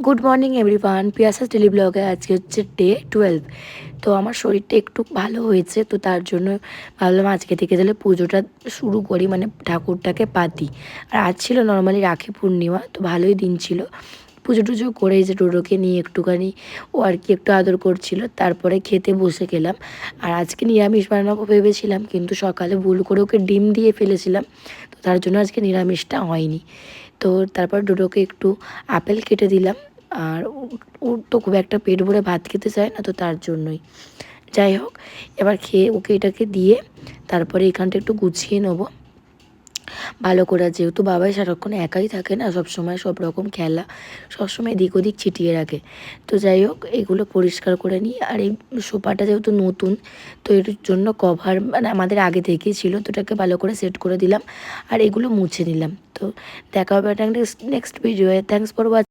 Good morning everyone, পিয়াসাস daily ব্লগে আজকে হচ্ছে ডে 12। তো আমার শরীরটা একটু ভালো হয়েছে, তো তার জন্য ভাবলাম আজকে থেকে তাহলে পুজোটা শুরু করি, মানে ঠাকুরটাকে পাতি। আর আজ ছিল নর্মালি রাখি পূর্ণিমা, তো ভালোই দিন ছিল। পুজো টুজো করে যে ডোডোকে নিয়ে একটুখানি ও আর কি একটু আদর করছিল, তারপরে খেতে বসে গেলাম। আর আজকে নিরামিষ বানাবো ভেবেছিলাম, কিন্তু সকালে ভুল করে ওকে ডিম দিয়ে ফেলেছিলাম, তো তার জন্য আজকে নিরামিষটা হয়নি। তো তারপর ডোডোকে একটু আপেল কেটে দিলাম। আর ওর তো খুব একটা পেট ভরে ভাত খেতে চায় না, তো তার জন্যই। যাই হোক, এবার খেয়ে ওকে এটাকে দিয়ে তারপরে এখানটা একটু গুছিয়ে নেবো ভালো করে, যেহেতু বাবাই সারাক্ষণ একাই থাকে না, সবসময় সব রকম খেলা সবসময় এদিক ওদিক ছিটিয়ে রাখে। তো যাই হোক, এগুলো পরিষ্কার করে নিই। আর এই সোফাটা যেহেতু নতুন, তো এর জন্য কভার মানে আমাদের আগে থেকেই ছিল, তো এটাকে ভালো করে সেট করে দিলাম আর এগুলো মুছে নিলাম। তো দেখা হবে একটা নেক্সট ভিডিওয়ে। Thanks for watching.